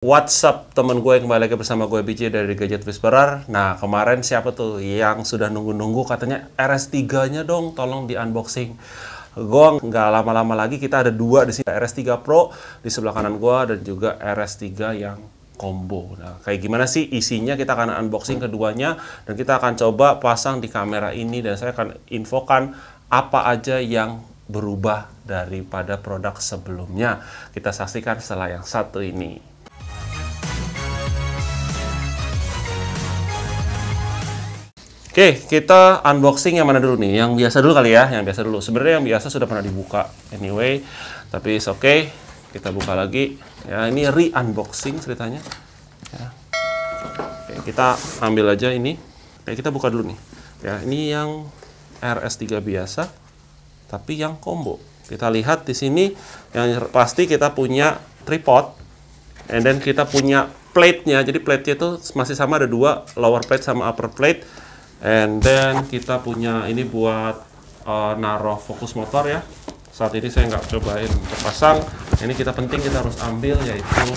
What's up temen gue, kembali lagi bersama gue BJ dari Gadget Whisperer. Nah, kemarin siapa tuh yang sudah nunggu-nunggu katanya RS3-nya dong tolong di unboxing. Gue nggak lama-lama lagi, kita ada dua di sini, RS3 Pro di sebelah kanan gue dan juga RS3 yang combo. Nah, kayak gimana sih isinya, kita akan unboxing keduanya dan kita akan coba pasang di kamera ini dan saya akan infokan apa aja yang berubah daripada produk sebelumnya. Kita saksikan setelah yang satu ini. Oke, kita unboxing yang mana dulu nih? Yang biasa dulu kali ya, yang biasa dulu. Sebenarnya yang biasa sudah pernah dibuka anyway, tapi it's okay. Kita buka lagi. Ya, ini re-unboxing ceritanya. Ya. Oke, kita ambil aja ini. Oke, kita buka dulu nih. Ya, ini yang RS3 biasa, tapi yang combo. Kita lihat di sini, yang pasti kita punya tripod, and then kita punya plate-nya. Jadi plate-nya itu masih sama, ada dua, lower plate sama upper plate. And then kita punya ini buat naruh fokus motor ya. Saat ini saya nggak cobain terpasang. Ini kita harus ambil, yaitu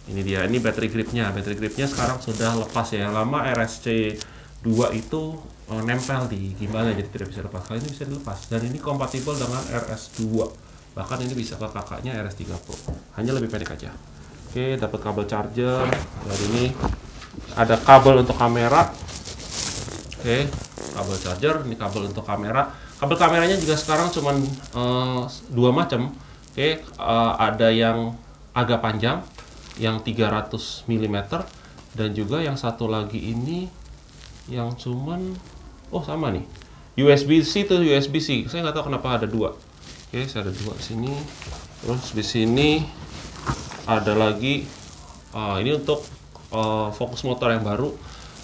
ini dia. Ini battery gripnya. Battery gripnya sekarang sudah lepas ya. Yang lama RSC2 itu nempel di gimbalnya, jadi tidak bisa lepas. Kali ini bisa dilepas. Dan ini kompatibel dengan RS2. Bahkan ini bisa ke kakaknya RS3 Pro. Hanya lebih pendek aja. Oke, dapat kabel charger. Dan ini ada kabel untuk kamera. Oke, kabel charger, ini kabel untuk kamera. Kabel kameranya juga sekarang cuman dua macam. Oke, ada yang agak panjang, yang 300 mm, dan juga yang satu lagi ini yang cuman, oh sama nih, USB-C to USB-C. Saya nggak tahu kenapa ada dua. Oke, saya ada dua di sini. Terus di sini ada lagi, ini untuk fokus motor yang baru.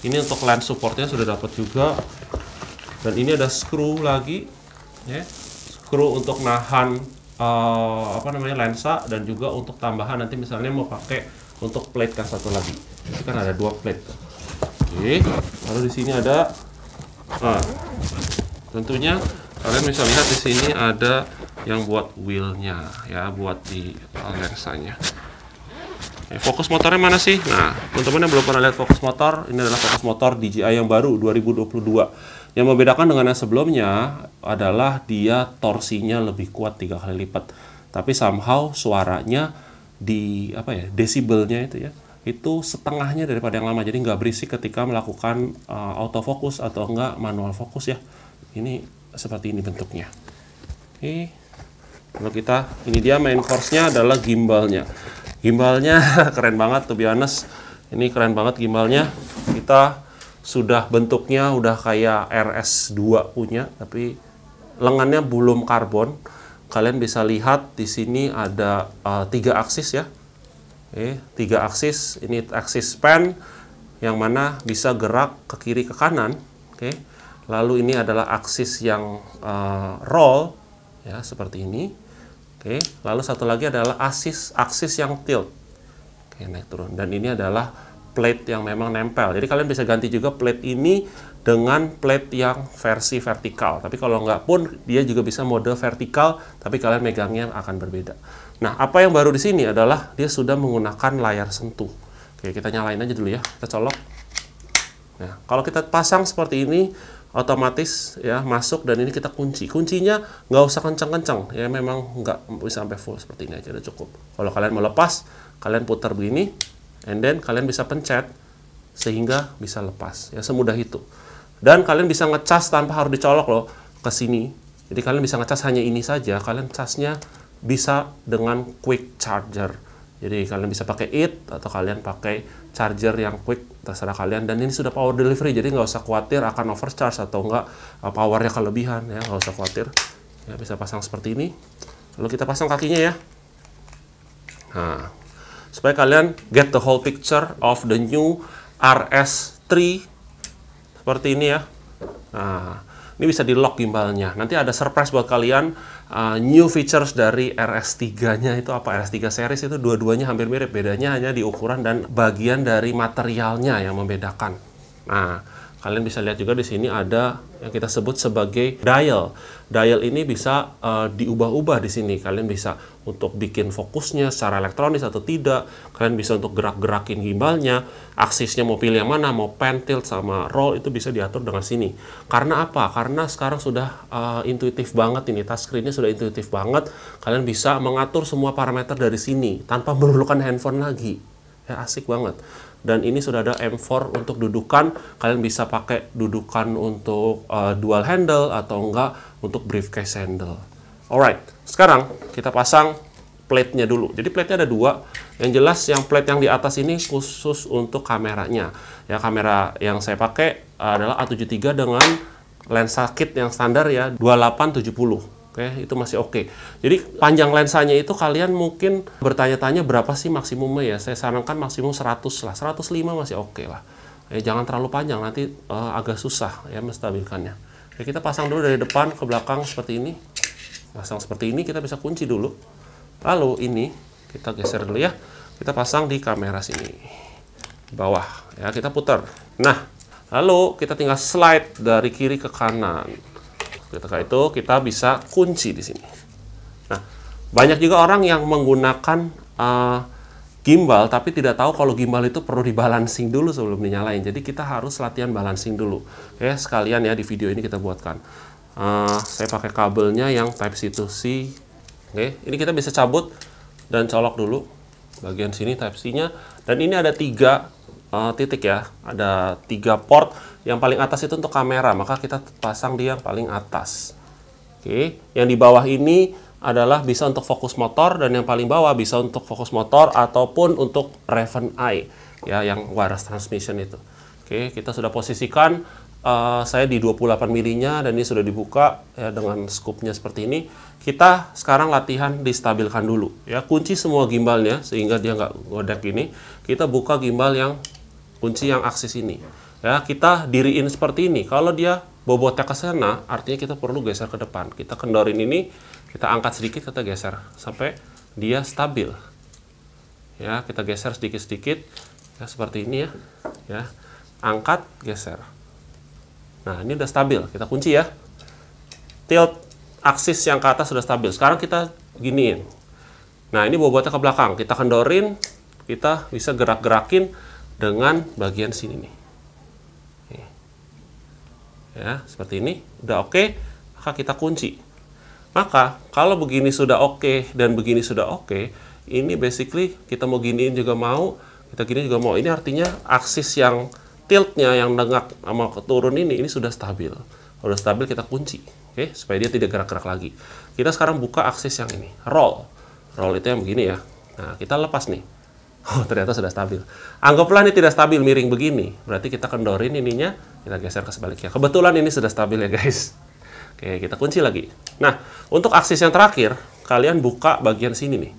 Ini untuk lens supportnya sudah dapat juga, dan ini ada screw lagi, ya, screw untuk nahan lensa, dan juga untuk tambahan nanti misalnya mau pakai untuk plate kan satu lagi. Ini kan ada dua plate. Oke, lalu di sini ada, tentunya kalian bisa lihat di sini ada yang buat wheelnya, ya, buat di lensanya. Fokus motornya mana sih? Nah, teman-teman yang belum pernah lihat fokus motor, ini adalah fokus motor DJI yang baru 2022. Yang membedakan dengan yang sebelumnya adalah dia torsinya lebih kuat 3 kali lipat. Tapi somehow suaranya di desibelnya itu ya, itu setengahnya daripada yang lama. Jadi nggak berisik ketika melakukan autofocus atau enggak manual fokus ya. Ini seperti ini bentuknya. Oke. Kalau ini dia main course-nya adalah gimbalnya. Gimbalnya keren banget, to be honest. Ini keren banget gimbalnya. Kita sudah bentuknya udah kayak RS2 punya, tapi lengannya belum karbon. Kalian bisa lihat di sini ada 3 aksis ya. Oke, 3 aksis. Ini aksis span yang mana bisa gerak ke kiri ke kanan. Oke. Lalu ini adalah aksis yang roll ya, seperti ini. Oke, lalu satu lagi adalah aksis yang tilt. Oke, naik turun. Dan ini adalah plate yang memang nempel. Jadi kalian bisa ganti juga plate ini dengan plate yang versi vertikal. Tapi kalau nggak pun, dia juga bisa mode vertikal, tapi kalian megangnya akan berbeda. Nah, apa yang baru di sini adalah dia sudah menggunakan layar sentuh. Oke, kita nyalain aja dulu ya. Kita colok. Nah, kalau kita pasang seperti ini, otomatis ya masuk, dan ini kita kunci. Kuncinya nggak usah kencang-kencang ya, memang nggak bisa sampai full, seperti ini aja udah cukup. Kalau kalian mau lepas, kalian putar begini, and then kalian bisa pencet sehingga bisa lepas ya, semudah itu. Dan kalian bisa ngecas tanpa harus dicolok loh ke sini. Jadi kalian bisa ngecas hanya ini saja. Kalian casnya bisa dengan quick charger. Jadi kalian bisa pakai it atau kalian pakai charger yang quick, terserah kalian. Dan ini sudah power delivery, jadi nggak usah khawatir akan overcharge atau nggak powernya kelebihan ya, nggak usah khawatir. Ya, bisa pasang seperti ini. Lalu kita pasang kakinya ya. Nah, supaya kalian get the whole picture of the new RS3 seperti ini ya. Nah, ini bisa di lock gimbalnya. Nanti ada surprise buat kalian, new features dari RS3-nya itu apa? RS3 series itu dua-duanya hampir mirip, bedanya hanya di ukuran dan bagian dari materialnya yang membedakan. Nah, Kalian bisa lihat juga di sini ada yang kita sebut sebagai dial. Dial ini bisa diubah-ubah di sini. Kalian bisa untuk bikin fokusnya secara elektronis atau tidak. Kalian bisa untuk gerak-gerakin gimbalnya. Aksisnya mau pilih yang mana, mau pan, tilt, sama roll, itu bisa diatur dengan sini. Karena apa? Karena sekarang sudah intuitif banget ini. Touchscreen-nya sudah intuitif banget. Kalian bisa mengatur semua parameter dari sini tanpa memerlukan handphone lagi. Ya, asik banget. Dan ini sudah ada M4 untuk dudukan. Kalian bisa pakai dudukan untuk dual handle atau enggak untuk briefcase handle. Alright, sekarang kita pasang plate-nya dulu. Jadi plate-nya ada dua. Yang jelas yang plate yang di atas ini khusus untuk kameranya. Ya, kamera yang saya pakai adalah A73 dengan lensa kit yang standar ya 2870. Oke, itu masih oke. Jadi panjang lensanya itu kalian mungkin bertanya-tanya berapa sih maksimumnya ya. Saya sarankan maksimum 100 lah. 105 masih oke lah. Jangan terlalu panjang, nanti agak susah ya menstabilkannya. Oke, kita pasang dulu dari depan ke belakang seperti ini. Pasang seperti ini, kita bisa kunci dulu. Lalu ini kita geser dulu ya. Kita pasang di kamera sini. Di bawah ya, kita putar. Nah, lalu kita tinggal slide dari kiri ke kanan. Ketika itu kita bisa kunci di sini. Nah, banyak juga orang yang menggunakan gimbal tapi tidak tahu kalau gimbal itu perlu dibalancing dulu sebelum dinyalain. Jadi kita harus latihan balancing dulu. Oke, sekalian ya di video ini kita buatkan. Saya pakai kabelnya yang Type C to C. Oke, ini kita bisa cabut dan colok dulu bagian sini Type C-nya. Dan ini ada 3 titik ya, ada 3 port. Yang paling atas itu untuk kamera, maka kita pasang di yang paling atas. Oke, yang di bawah ini adalah bisa untuk fokus motor, dan yang paling bawah bisa untuk fokus motor ataupun untuk Raven Eye ya, yang wireless transmission itu. Oke, kita sudah posisikan saya di 28 milinya dan ini sudah dibuka ya dengan scoopnya seperti ini. Kita sekarang latihan distabilkan dulu ya, kunci semua gimbalnya sehingga dia nggak godek ini. Kita buka gimbal yang kunci yang aksis ini ya, kita diriin seperti ini. Kalau dia bobotnya ke sana, artinya kita perlu geser ke depan. Kita kendorin ini, kita angkat sedikit, kita geser sampai dia stabil ya. Kita geser sedikit-sedikit ya, seperti ini ya, ya, angkat, geser. Nah, ini udah stabil, kita kunci ya. Tilt aksis yang ke atas sudah stabil. Sekarang kita giniin. Nah, ini bobotnya ke belakang, kita kendorin, kita bisa gerak-gerakin dengan bagian sini nih. Ya, seperti ini. Udah oke, maka kita kunci. Maka, kalau begini sudah oke dan begini sudah oke, ini basically kita mau giniin juga mau, kita gini juga mau. Ini artinya aksis yang tiltnya, yang nengak sama turun ini sudah stabil. Kalau udah stabil, kita kunci. Oke, supaya dia tidak gerak-gerak lagi. Kita sekarang buka aksis yang ini, roll. Roll itu yang begini ya. Nah, kita lepas nih. Oh, ternyata sudah stabil. Anggaplah ini tidak stabil, miring begini. Berarti kita kendorin ininya, kita geser ke sebaliknya. Kebetulan ini sudah stabil ya guys. Oke, kita kunci lagi. Nah, untuk aksis yang terakhir, kalian buka bagian sini nih.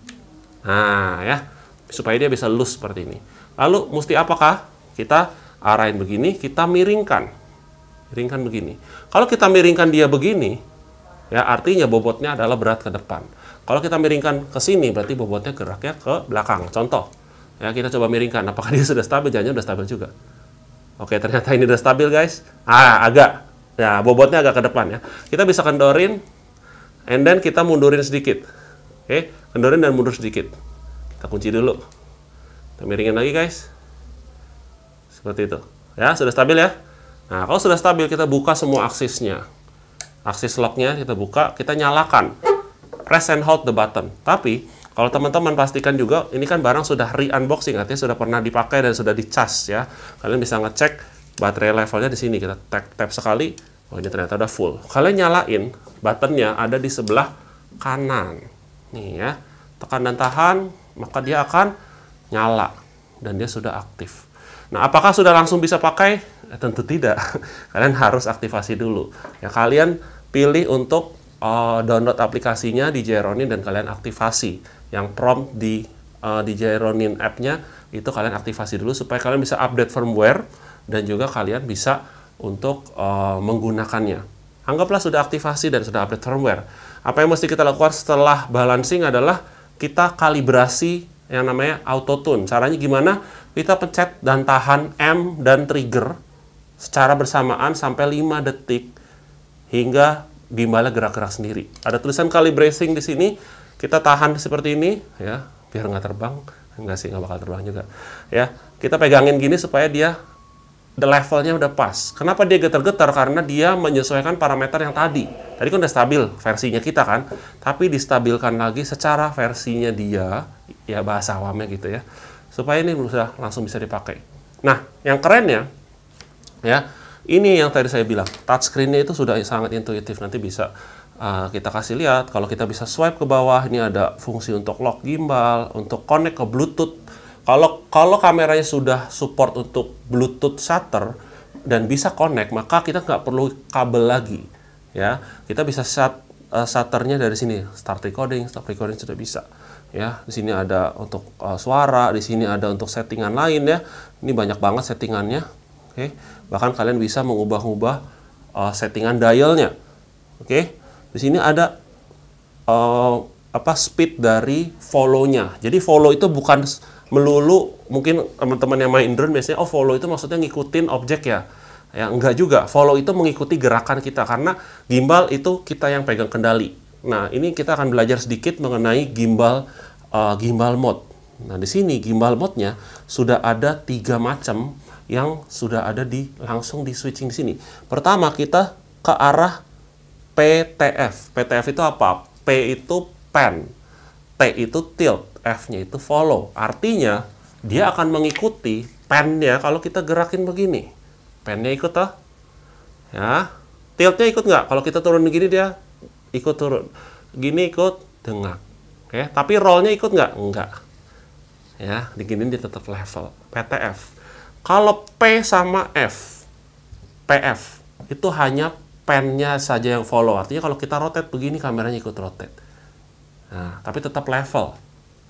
Nah, ya. Supaya dia bisa loose seperti ini. Lalu, mesti apakah? Kita arahin begini, kita miringkan. Miringkan begini. Kalau kita miringkan dia begini, ya artinya bobotnya adalah berat ke depan. Kalau kita miringkan ke sini, berarti bobotnya geraknya ke belakang. Contoh. Ya, kita coba miringkan. Apakah dia sudah stabil? Jangan-jangan sudah stabil juga. Oke, ternyata ini sudah stabil, guys. Agak. Ya, bobotnya agak ke depan ya. Kita bisa kendorin, and then kita mundurin sedikit. Oke, kendorin dan mundur sedikit. Kita kunci dulu. Kita miringin lagi, guys. Seperti itu. Ya, sudah stabil ya. Nah, kalau sudah stabil, kita buka semua aksisnya. Aksis locknya kita buka, kita nyalakan. Press and hold the button. Tapi kalau teman-teman pastikan juga, ini kan barang sudah re-unboxing, artinya sudah pernah dipakai dan sudah dicas ya. Kalian bisa ngecek baterai levelnya di sini. Kita tap sekali, oh ini ternyata udah full. Kalian nyalain, buttonnya ada di sebelah kanan. Nih ya, tekan dan tahan, maka dia akan nyala dan dia sudah aktif. Nah, apakah sudah langsung bisa pakai? Tentu tidak. Kalian harus aktivasi dulu. Ya, kalian pilih untuk download aplikasinya di Gyronin dan kalian aktivasi. Yang prompt di Gyronin app-nya itu kalian aktivasi dulu supaya kalian bisa update firmware dan juga kalian bisa untuk menggunakannya. Anggaplah sudah aktivasi dan sudah update firmware. Apa yang mesti kita lakukan setelah balancing adalah kita kalibrasi yang namanya auto tune. Caranya gimana? Kita pencet dan tahan M dan trigger secara bersamaan sampai 5 detik hingga gimbalnya gerak-gerak sendiri. Ada tulisan calibrating di sini, kita tahan seperti ini ya, biar nggak terbang. Enggak sih, nggak bakal terbang juga. Ya, kita pegangin gini supaya dia levelnya udah pas. Kenapa dia getar-getar? Karena dia menyesuaikan parameter yang tadi. Tadi kan udah stabil versinya kita kan, tapi distabilkan lagi secara versinya dia, ya bahasa awamnya gitu ya, supaya ini langsung bisa dipakai. Nah, yang kerennya, ya, ini yang tadi saya bilang, touchscreen-nya itu sudah sangat intuitif. Nanti bisa kita kasih lihat, kalau kita bisa swipe ke bawah, ini ada fungsi untuk lock gimbal, untuk connect ke Bluetooth. Kalau kameranya sudah support untuk Bluetooth shutter dan bisa connect, maka kita nggak perlu kabel lagi. Ya, kita bisa shutternya dari sini, start recording, stop recording sudah bisa. Ya, di sini ada untuk suara, di sini ada untuk settingan lain ya. Ini banyak banget settingannya. Oke, bahkan kalian bisa mengubah-ubah settingan dialnya. Oke, di sini ada speed dari follow-nya. Jadi follow itu bukan melulu, mungkin teman-teman yang main drone biasanya follow itu maksudnya ngikutin objek ya. Ya enggak juga. Follow itu mengikuti gerakan kita karena gimbal itu kita yang pegang kendali. Nah, ini kita akan belajar sedikit mengenai gimbal mode. Nah, di sini gimbal mode-nya sudah ada 3 macam yang sudah ada langsung di switching di sini. Pertama, kita ke arah PTF. PTF itu apa? P itu pan, T itu tilt, F-nya itu follow. Artinya, dia akan mengikuti pan-nya kalau kita gerakin begini. Pan-nya ikut toh? Ya. Tilt-nya ikut nggak? Kalau kita turun begini, dia ikut turun. Gini ikut dengak. Oke, tapi roll-nya ikut nggak? Enggak. Ya, diginin dia tetap level. PTF. Kalau P sama F, PF, itu hanya pen-nya saja yang follow. Artinya kalau kita rotate begini, kameranya ikut rotate. Nah, tapi tetap level.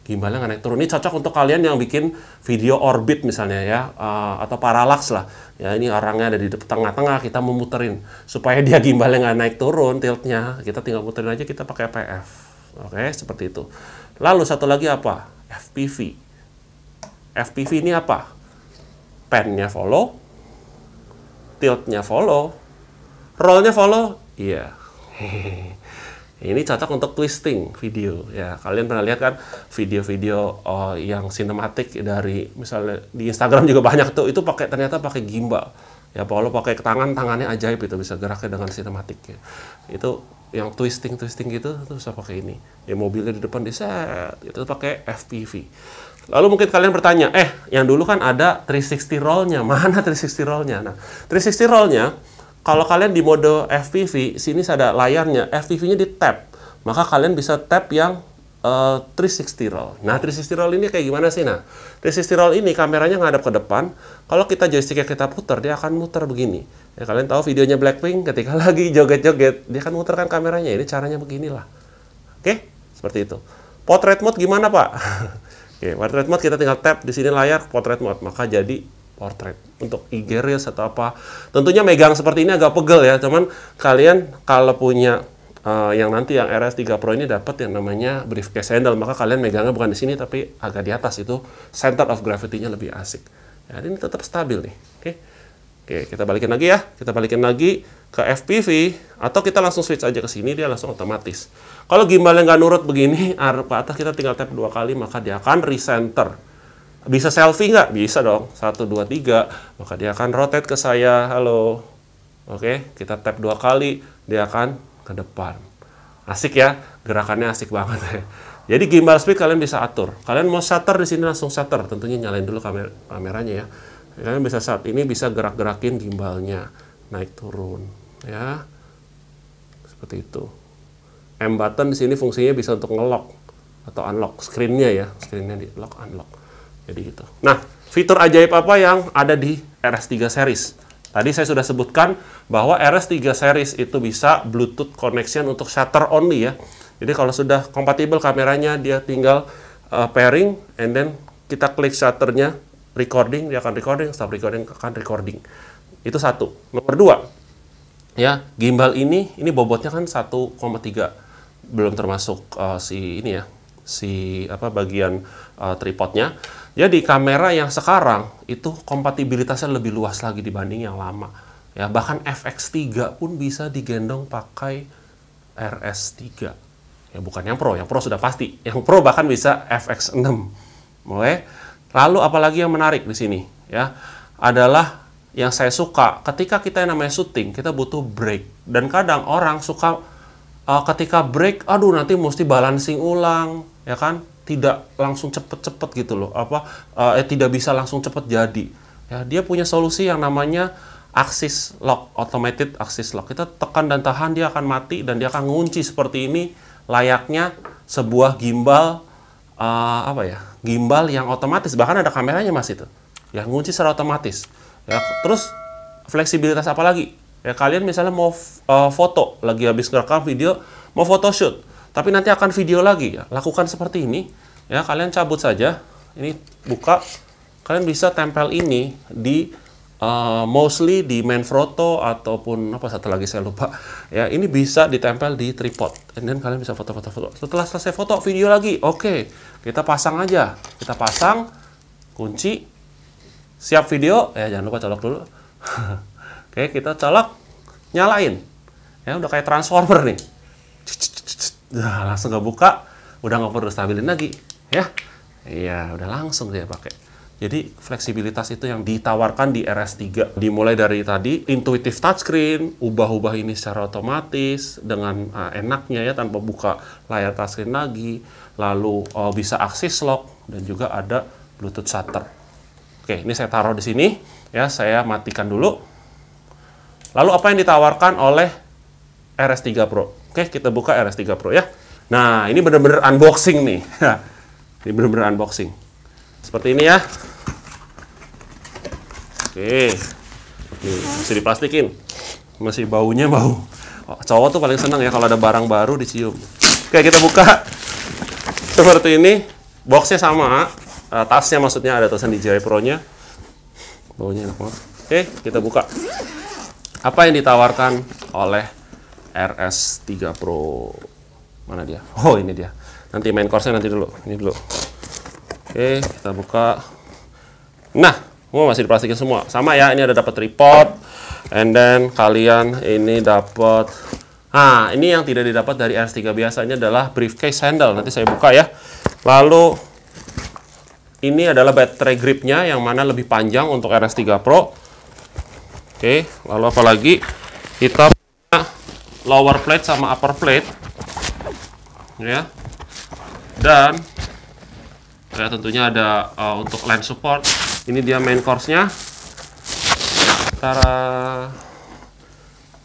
Gimbalnya nggak naik turun. Ini cocok untuk kalian yang bikin video orbit misalnya ya, atau parallax lah. Ya, ini orangnya ada di tengah-tengah, kita memuterin. Supaya dia gimbalnya nggak naik turun, tiltnya. Kita tinggal muterin aja, kita pakai PF. Oke, seperti itu. Lalu satu lagi apa? FPV. FPV ini apa? Pen-nya follow, tilt-nya follow, roll-nya follow. Iya. Ini cocok untuk twisting video. Ya, kalian pernah lihat kan video-video yang sinematik dari misalnya di Instagram juga banyak tuh. Itu ternyata pakai gimbal. Ya, kalau pakai tangannya ajaib itu bisa geraknya dengan sinematik. Ya. Itu yang twisting gitu itu bisa pakai ini. Ya, mobilnya di depan diset, itu pakai FPV. Lalu mungkin kalian bertanya, yang dulu kan ada 360 roll-nya. Mana 360 roll-nya? Nah, 360 roll-nya, kalau kalian di mode FPV, sini ada layarnya, FPV-nya di tap. Maka kalian bisa tap yang 360 roll. Nah, 360 roll ini kayak gimana sih? Nah, 360 roll ini kameranya ngadap ke depan. Kalau kita joystick-nya kita putar, dia akan muter begini. Ya, kalian tahu videonya Blackpink ketika lagi joget-joget, dia akan muterkan kameranya. Ini caranya beginilah. Oke? Seperti itu. Portrait mode gimana, Pak? Oke, portrait mode kita tinggal tap di sini layar portrait mode, maka jadi portrait. Untuk IG Reels atau apa, tentunya megang seperti ini agak pegel ya, cuman kalian kalau punya yang nanti yang RS3 Pro ini dapat yang namanya briefcase handle, maka kalian megangnya bukan di sini tapi agak di atas, itu center of gravity-nya lebih asik. Ya, ini tetap stabil nih. Oke, kita balikin lagi ya. Kita balikin lagi ke FPV, atau kita langsung switch aja ke sini, dia langsung otomatis. Kalau gimbalnya nggak nurut begini, arah ke atas kita tinggal tap 2 kali, maka dia akan recenter. Bisa selfie nggak? Bisa dong. 1, 2, 3. Maka dia akan rotate ke saya. Halo. Oke, kita tap 2 kali, dia akan ke depan. Asik ya, gerakannya asik banget ya. Jadi gimbal speed kalian bisa atur. Kalian mau shutter di sini langsung shutter. Tentunya nyalain dulu kameranya ya. Kalian bisa saat ini bisa gerak-gerakin gimbalnya, naik turun, ya, seperti itu. M button di sini fungsinya bisa untuk nge-lock atau unlock screen-nya ya, screen-nya di lock unlock. Jadi gitu. Nah, fitur ajaib apa yang ada di RS3 series? Tadi saya sudah sebutkan bahwa RS3 series itu bisa Bluetooth connection untuk shutter only ya. Jadi kalau sudah kompatibel kameranya, dia tinggal pairing, and then kita klik shutternya, recording, dia akan recording, stop recording, akan recording. Itu satu. Nomor 2, ya, gimbal ini bobotnya kan 1,3, belum termasuk si ini ya, si bagian tripodnya. Jadi kamera yang sekarang itu kompatibilitasnya lebih luas lagi dibanding yang lama. Ya, bahkan FX3 pun bisa digendong pakai RS3. Ya, bukan yang Pro sudah pasti. Yang Pro bahkan bisa FX6. Oke. Lalu apalagi yang menarik di sini ya adalah yang saya suka ketika kita yang namanya syuting, kita butuh break. Dan kadang orang suka ketika break, aduh nanti mesti balancing ulang, ya kan? Tidak langsung cepet-cepet gitu loh. Tidak bisa langsung cepet jadi. Ya, dia punya solusi yang namanya axis lock, automated axis lock. Kita tekan dan tahan, dia akan mati dan dia akan ngunci seperti ini, layaknya sebuah gimbal gimbal yang otomatis. Bahkan ada kameranya Mas itu. Ya, ngunci secara otomatis. Ya, terus fleksibilitas apa lagi? Ya, kalian misalnya mau foto, lagi habis ngerekam video, mau photoshoot, tapi nanti akan video lagi, ya, lakukan seperti ini. Ya, kalian cabut saja, ini buka, kalian bisa tempel ini di mostly di Manfrotto ataupun apa satu lagi saya lupa. Ya, ini bisa ditempel di tripod, dan kalian bisa foto-foto. Setelah selesai foto, video lagi. Oke, kita pasang aja, kita pasang, kunci, siap video. Ya, jangan lupa colok dulu. Oke, kita colok, nyalain. Ya, udah kayak transformer nih. Nah, langsung nggak buka, udah nggak perlu stabilin lagi, ya. Iya, udah langsung dia pakai. Jadi fleksibilitas itu yang ditawarkan di RS3. Dimulai dari tadi intuitive touchscreen, ubah-ubah ini secara otomatis dengan enaknya ya tanpa buka layar touchscreen lagi. Lalu bisa axis lock dan juga ada Bluetooth shutter. Oke, ini saya taruh di sini ya. Saya matikan dulu. Lalu apa yang ditawarkan oleh RS3 Pro? Oke, kita buka RS3 Pro ya. Nah, ini benar-benar unboxing nih. Ini benar-benar unboxing. Seperti ini ya. Oke. Nih, masih diplastikin. Masih baunya bau. Oh, cowok tuh paling senang ya kalau ada barang baru dicium. Oke, kita buka. Seperti ini. Boxnya sama. Tasnya maksudnya ada tulisan DJI Pro-nya. Baunya enak banget. Oke, kita buka. Apa yang ditawarkan oleh RS3 Pro? Mana dia? Oh, ini dia. Nanti main course-nya nanti dulu. Ini dulu. Oke, kita buka. Nah, semua masih diplastikin semua. Sama ya, ini ada dapat tripod. And then kalian ini dapat. Nah, ini yang tidak didapat dari RS3 biasanya adalah briefcase handle. Nanti saya buka ya. Lalu ini adalah baterai gripnya yang mana lebih panjang untuk RS3 Pro. Oke, lalu apa lagi? Kita punya lower plate sama upper plate. Ya. Dan ya tentunya ada untuk lens support. Ini dia main course-nya. Tara.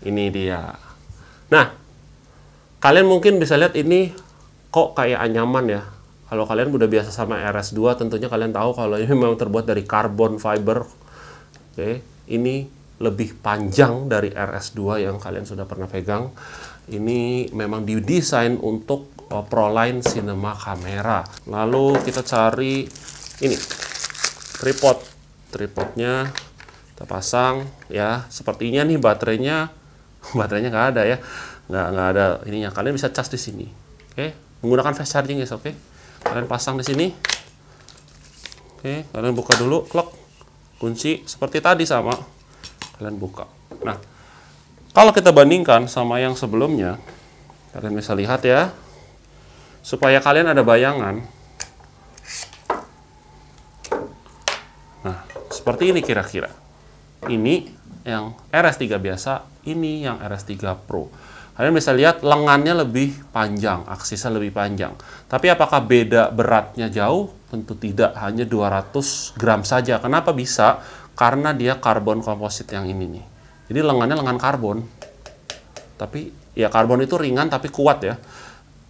Ini dia. Nah, kalian mungkin bisa lihat ini kok kayak anyaman ya. Kalau kalian udah biasa sama RS2, tentunya kalian tahu kalau ini memang terbuat dari carbon fiber. Oke, ini lebih panjang dari RS2 yang kalian sudah pernah pegang. Ini memang didesain untuk Proline Cinema kamera. Lalu kita cari ini tripod. Tripodnya kita pasang ya. Sepertinya nih baterainya nggak ada ya. Nggak ada ininya. Kalian bisa cas di sini. Oke, menggunakan fast charging guys. Oke, kalian pasang di sini. Oke, kalian buka dulu, klok, kunci seperti tadi sama. Kalian buka. Nah, kalau kita bandingkan sama yang sebelumnya, kalian bisa lihat ya, supaya kalian ada bayangan. Nah, seperti ini kira-kira. Ini yang RS3 biasa, ini yang RS3 Pro. Kalian bisa lihat lengannya lebih panjang, aksisnya lebih panjang. Tapi apakah beda beratnya jauh? Tentu tidak, hanya 200 gram saja. Kenapa bisa? Karena dia karbon komposit yang ini nih. Jadi lengannya lengan karbon. Tapi ya karbon itu ringan tapi kuat ya.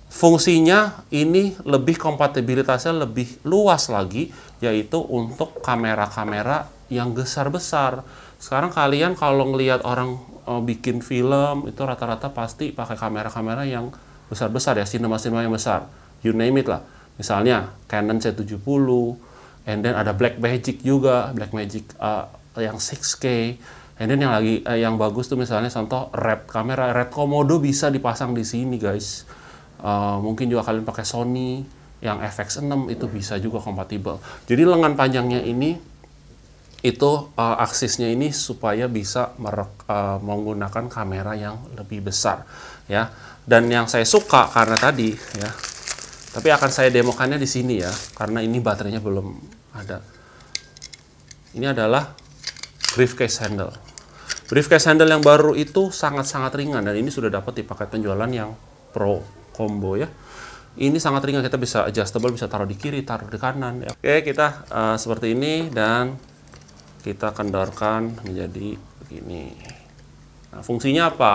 Fungsinya ini lebih kompatibilitasnya lebih luas lagi, yaitu untuk kamera-kamera yang besar-besar. Sekarang kalian kalau ngelihat orang bikin film itu rata-rata pasti pakai kamera-kamera yang besar-besar ya, sinema-sinema yang besar. You name it lah. Misalnya Canon C70, and then ada Blackmagic juga, Blackmagic yang 6K. And then yang bagus tuh misalnya contoh Red kamera, Red Komodo bisa dipasang di sini guys. Mungkin juga kalian pakai Sony yang FX6 itu bisa juga kompatibel. Jadi lengan panjangnya ini itu aksisnya ini supaya bisa menggunakan kamera yang lebih besar ya. Dan yang saya suka karena tadi ya, tapi akan saya demokannya di sini ya, karena ini baterainya belum ada. Ini adalah briefcase handle. Briefcase handle yang baru itu sangat-sangat ringan, dan ini sudah dapat di paket penjualan yang Pro Combo ya. Ini sangat ringan, kita bisa adjustable, bisa taruh di kiri, taruh di kanan. Ya. Oke, kita seperti ini, dan kita kendorkan menjadi begini. Nah, fungsinya apa?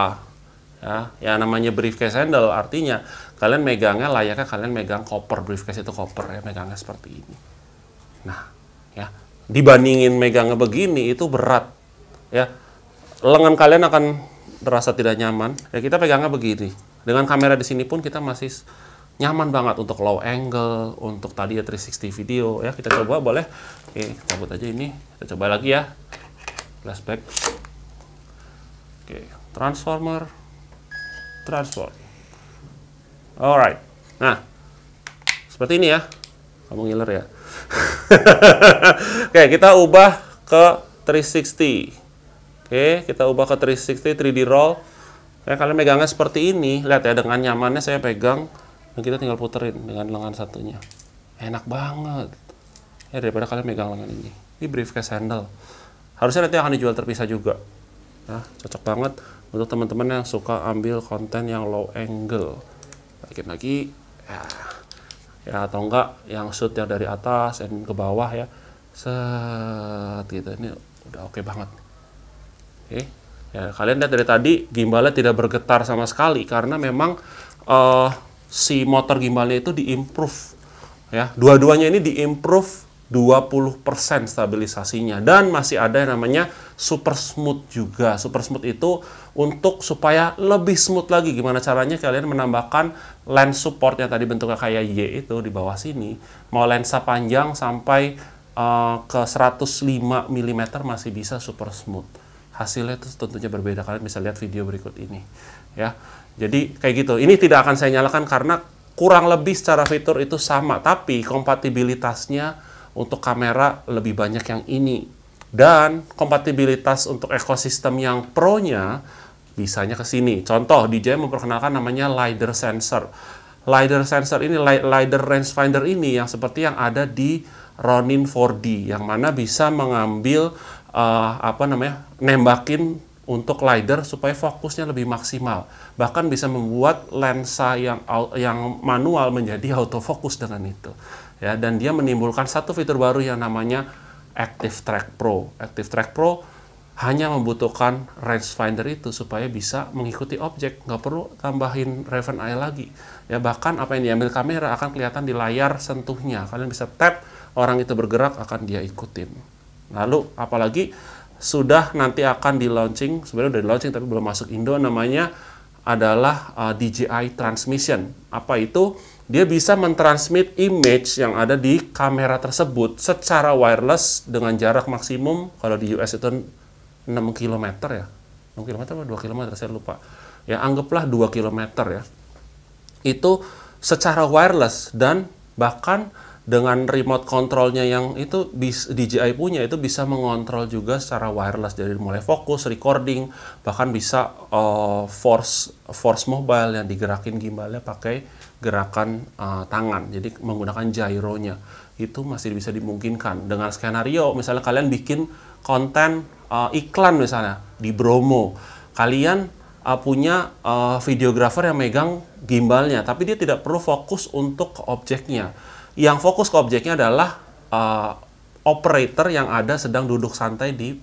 Ya namanya briefcase handle, artinya kalian megangnya layaknya kalian megang koper. Briefcase itu koper ya, megangnya seperti ini. Nah, ya dibandingin megangnya begini itu berat. Ya, lengan kalian akan terasa tidak nyaman. Ya kita pegangnya begini. Dengan kamera di sini pun kita masih nyaman banget untuk low angle, untuk tadi ya 360 video ya. Kita coba boleh. Oke, cabut aja ini. Kita coba lagi ya. Flashback. Oke, transform. Alright. Nah, seperti ini ya. Kamu ngiler ya. Oke, kita ubah ke 360. Oke, kita ubah ke 360 3D roll. Ya, kalian megangnya seperti ini. Lihat ya, dengan nyamannya saya pegang. Dan kita tinggal puterin dengan lengan satunya. Enak banget. Ya, daripada kalian megang lengan ini. Ini briefcase handle. Harusnya nanti akan dijual terpisah juga. Nah, cocok banget untuk teman-teman yang suka ambil konten yang low angle. Balikin lagi. Ya, atau enggak yang shoot yang dari atas dan ke bawah ya. Set gitu. Ini udah oke banget. Oke. Ya, kalian lihat dari tadi gimbalnya tidak bergetar sama sekali karena memang si motor gimbalnya itu diimprove ya. Dua-duanya ini diimprove 20% stabilisasinya, dan masih ada yang namanya super smooth juga. Super smooth itu untuk supaya lebih smooth lagi. Gimana caranya? Kalian menambahkan lens support yang tadi bentuknya kayak Y itu di bawah sini. Mau lensa panjang sampai ke 105 mm masih bisa super smooth. Hasilnya itu tentunya berbeda. Kalian bisa lihat video berikut ini ya. Jadi kayak gitu. Ini tidak akan saya nyalakan karena kurang lebih secara fitur itu sama, tapi kompatibilitasnya untuk kamera lebih banyak yang ini. Dan kompatibilitas untuk ekosistem yang Pro-nya bisanya ke sini. Contoh, DJI memperkenalkan namanya LiDAR sensor. LiDAR sensor ini, LiDAR rangefinder ini yang seperti yang ada di Ronin 4D, yang mana bisa mengambil nembakin untuk LiDAR supaya fokusnya lebih maksimal. Bahkan bisa membuat lensa yang manual menjadi autofocus dengan itu. Ya, dan dia menimbulkan satu fitur baru yang namanya Active Track Pro. Active Track Pro hanya membutuhkan rangefinder itu supaya bisa mengikuti objek, nggak perlu tambahin Raven Eye lagi. Ya, bahkan apa yang diambil kamera akan kelihatan di layar sentuhnya. Kalian bisa tap, orang itu bergerak akan dia ikutin. Lalu apalagi sudah nanti akan di launching, sebenarnya udah di launching tapi belum masuk Indo, namanya adalah DJI Transmission. Apa itu? Dia bisa mentransmit image yang ada di kamera tersebut secara wireless dengan jarak maksimum, kalau di US itu 6 km ya. 6 km atau 2 km saya lupa. Ya, anggaplah 2 km ya. Itu secara wireless, dan bahkan dengan remote controlnya yang itu DJI punya, itu bisa mengontrol juga secara wireless, dari mulai fokus, recording, bahkan bisa force mobile yang digerakin gimbalnya pakai gerakan tangan, jadi menggunakan gyronya. Itu masih bisa dimungkinkan dengan skenario. Misalnya kalian bikin konten iklan misalnya di Bromo, kalian punya videographer yang megang gimbalnya, tapi dia tidak perlu fokus untuk ke objeknya. Yang fokus ke objeknya adalah operator yang ada sedang duduk santai di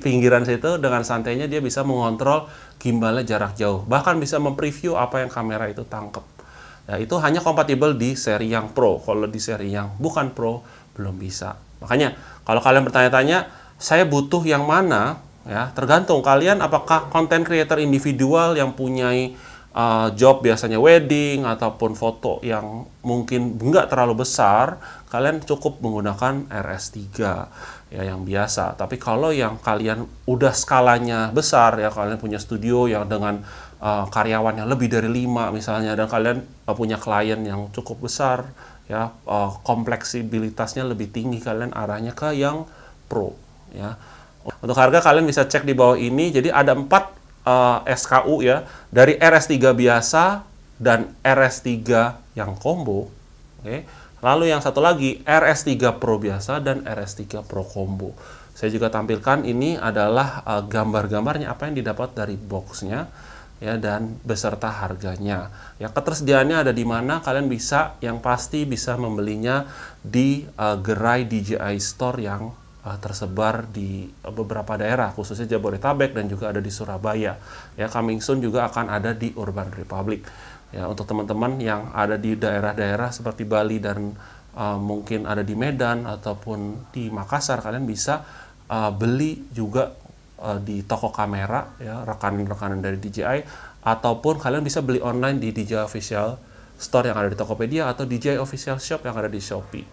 pinggiran situ. Dengan santainya dia bisa mengontrol gimbalnya jarak jauh, bahkan bisa mempreview apa yang kamera itu tangkep. Nah, itu hanya kompatibel di seri yang Pro. Kalau di seri yang bukan Pro belum bisa. Makanya kalau kalian bertanya-tanya, saya butuh yang mana? Ya, tergantung kalian apakah content creator individual yang punya job biasanya wedding ataupun foto yang mungkin nggak terlalu besar, kalian cukup menggunakan RS3 ya, yang biasa. Tapi kalau yang kalian udah skalanya besar ya, kalian punya studio yang dengan karyawan yang lebih dari 5 misalnya, dan kalian punya klien yang cukup besar ya, kompleksibilitasnya lebih tinggi, kalian arahnya ke yang Pro, ya. Untuk harga kalian bisa cek di bawah ini. Jadi ada 4 SKU ya, dari RS3 biasa dan RS3 yang combo. Oke. Lalu yang satu lagi RS3 Pro biasa dan RS3 Pro combo. Saya juga tampilkan ini adalah gambar-gambarnya apa yang didapat dari boxnya ya, dan beserta harganya. Ya, ketersediaannya ada di mana, kalian bisa yang pasti bisa membelinya di gerai DJI Store yang tersebar di beberapa daerah, khususnya Jabodetabek dan juga ada di Surabaya. Ya, coming soon juga akan ada di Urban Republic. Ya, untuk teman-teman yang ada di daerah-daerah seperti Bali dan mungkin ada di Medan ataupun di Makassar, kalian bisa beli juga di toko kamera, ya, rekanan-rekanan dari DJI, ataupun kalian bisa beli online di DJI Official Store yang ada di Tokopedia atau DJI Official Shop yang ada di Shopee.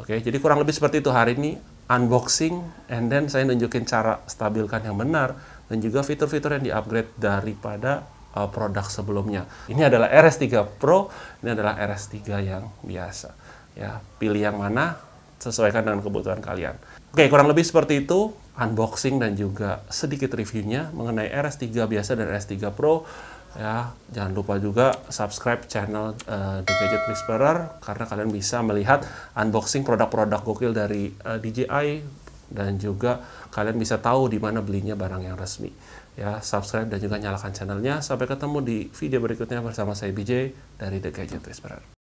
Oke, jadi kurang lebih seperti itu hari ini unboxing, and then saya nunjukin cara stabilkan yang benar dan juga fitur-fitur yang di-upgrade daripada produk sebelumnya. Ini adalah RS3 Pro, ini adalah RS3 yang biasa. Ya, pilih yang mana, sesuaikan dengan kebutuhan kalian. Oke, kurang lebih seperti itu unboxing dan juga sedikit reviewnya mengenai RS3 biasa dan RS3 Pro. Ya, jangan lupa juga subscribe channel The Gadget Whisperer karena kalian bisa melihat unboxing produk-produk gokil dari DJI dan juga kalian bisa tahu di mana belinya barang yang resmi. Ya, subscribe dan juga nyalakan channelnya. Sampai ketemu di video berikutnya bersama saya BJ dari The Gadget Whisperer.